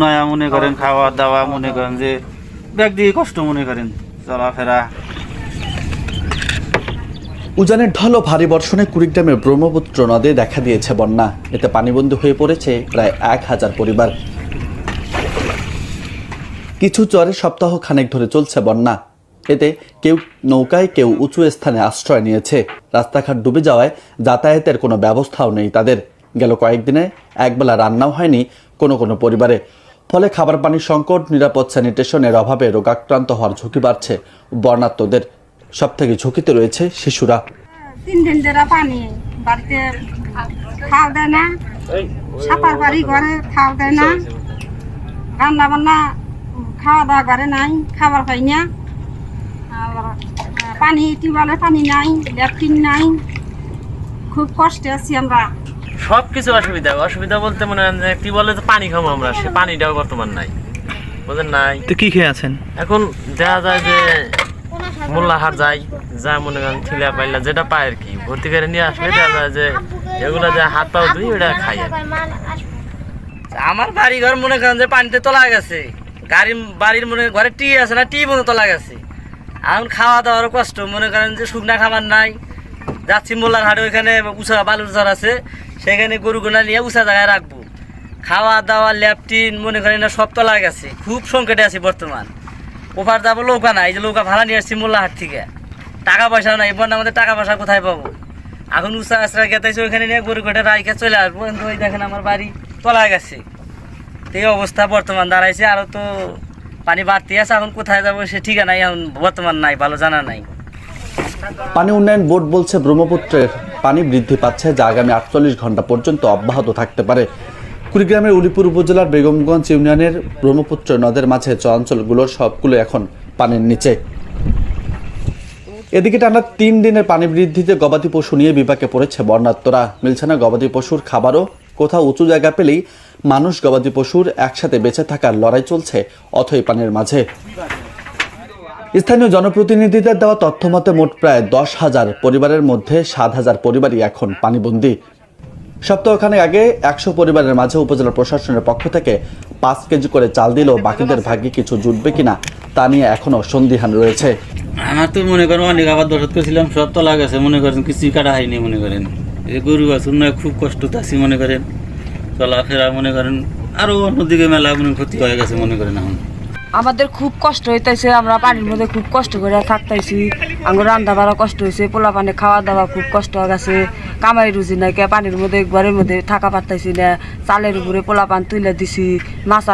নয়া মনে করেন খাওয়া দাওয়া মনে করেন যে ব্যাগ দিয়ে কষ্ট মনে করেন চলাফেরা। উজানের ঢল ও ভারী বর্ষণে কুড়িগ্রামের ব্রহ্মপুত্র নদে দেখা দিয়েছে বন্যা। এতে পানিবন্দী হয়ে পড়েছে প্রায় 1000 পরিবার। কিছু চরে সপ্তাহ খানেক ধরে চলছে বন্যা। এতে কেউ নৌকায়, কেউ উঁচু স্থানে আশ্রয় নিয়েছে। রাস্তাঘাট ডুবে যাওয়ায় যাতায়াতের কোনো ব্যবস্থাও নেই তাদের। গেল কয়েকদিনে একবেলা রান্নাও হয়নি কোনো পরিবারে। ফলে খাবার পানির সংকট, নিরাপদ স্যানিটেশনের অভাবে রোগাক্রান্ত হওয়ার ঝুঁকি বাড়ছে বন্যার্তদের। সবথেকে ঝুঁকিতে রয়েছে শিশুরা। 3 দিন ধরে পানি, বাড়িতে খাওয়া দেয় না, সাঁতার পারি ঘরে খাওয়া দেয় না, রান্না বান্না খাওয়া দাওয়া ঘরে নাই, খাবার পাই না। আবার পানি, টিউবওয়েলের পানি নাই, ল্যাট্রিন নাই, খুব কষ্টে আছি আমরা। সবকিছু অসুবিধা বলতে মনে হয় যে টিউবওয়েলে তো পানি খাবো আমরা, সে পানিটাও বর্তমান নাই, বুঝলেন নাই। তো কি খেয়ে আছেন? এখন দেখা যায় যে মোল্লাহাট যাই, যা মনে করেন ছিলা পাইলা যেটা পায় আর কি, ভর্তি করে নিয়ে আসলে দেখা যায় যে এগুলো যে হাত পাও ধুই ওটা খাই। আমার বাড়ি ঘর মনে করেন যে পানিতে তোলা গেছে, বাড়ির মনে ঘরে টি আছে না, টি মনে তোলা গেছে। এখন খাওয়া দাওয়ারও কষ্ট, মনে করেন যে শুকনা খাবার নাই। যাচ্ছি মোল্লার হাটে, ওইখানে উঁচা বালুর চর আছে, সেখানে গরুগুলা নিয়ে উঁচা জায়গায় রাখবো। খাওয়া দাওয়া, ল্যাপটিন মনে করেন না সব তোলা গেছে, খুব সংকটে আছি বর্তমান। ওপার যাবো নৌকা নাই, যে নৌকা ভাড়া নিয়ে আসছি মোল্লাহাট থেকে, টাকা পয়সা নাই। এবার আমাদের টাকা পয়সা কোথায় পাবো? এখন উঁচা আশ্রয় গেতেছে, ওইখানে নিয়ে গরু ঘটে রাইখে চলে আসবো। কিন্তু ওই দেখেন আমার বাড়ি তোলা গেছে, এই অবস্থা বর্তমান দাঁড়াইছে। আরও তো পানি বাড়তি আছে, এখন কোথায় যাবো সে ঠিকানাই এখন বর্তমান নাই, ভালো জানা নাই। পানি উন্নয়ন বোর্ড বলছে ব্রহ্মপুত্রের পানি বৃদ্ধি পাচ্ছে, যা আগামী 48 ঘন্টা পর্যন্ত অব্যাহত থাকতে পারে। কুড়িগ্রামের উলিপুর উপজেলার বেগমগঞ্জ ইউনিয়নের ব্রহ্মপুত্র নদের মাঝে চরাঞ্চলগুলোর সবগুলো এখন পানির নিচে। এদিকে টানা 3 দিনের পানি বৃদ্ধিতে গবাদি পশু নিয়ে বিপাকে পড়েছে বন্যার্তরা। মিলছে না গবাদি পশুর খাবারও। কোথাও উঁচু জায়গা পেলেই মানুষ গবাদি পশুর একসাথে বেঁচে থাকার লড়াই চলছে অথই পানির মাঝে। স্থানীয় জনপ্রতিনিধিদের দেওয়া তথ্য মতে মোট প্রায় 10,000 পরিবারের মধ্যে 7,000 পরিবারই এখন পানিবন্দী। সপ্তাহখানেক আগে 100 পরিবারের মাঝে উপজেলা প্রশাসনের পক্ষ থেকে 5 কেজি করে চাল দিলেও বাকিদের ভাগ্যে কিছু জুটবে কিনা তা নিয়ে এখনো সন্দিহান রয়েছে। আমার তো মনে করেন অনেক আবার দরদ করেছিলাম, সব তোলা গেছে, মনে করেন কিছুই কাটা হয়নি। মনে করেন এই গরু বাছুর নয়, খুব কষ্ট আছি মনে করেন, চলাফেরা মনে করেন আরো অন্যদিকে মেলা মনে ক্ষতি হয়ে গেছে মনে করেন। এখন আমাদের খুব কষ্ট হইতেছে, আমরা পানির মধ্যে খুব কষ্ট করে থাকতেছি। আমার রান্না বাড়া কষ্ট হয়েছে, পোলা পানি খাওয়া দাওয়া খুব কষ্ট হয়ে গেছে। কামাই রুজি নাই, পানির মধ্যে ঘরের মধ্যে থাকা পারতেছি না। চালের উপরে পোলা পান তুলে দিছি, মাছ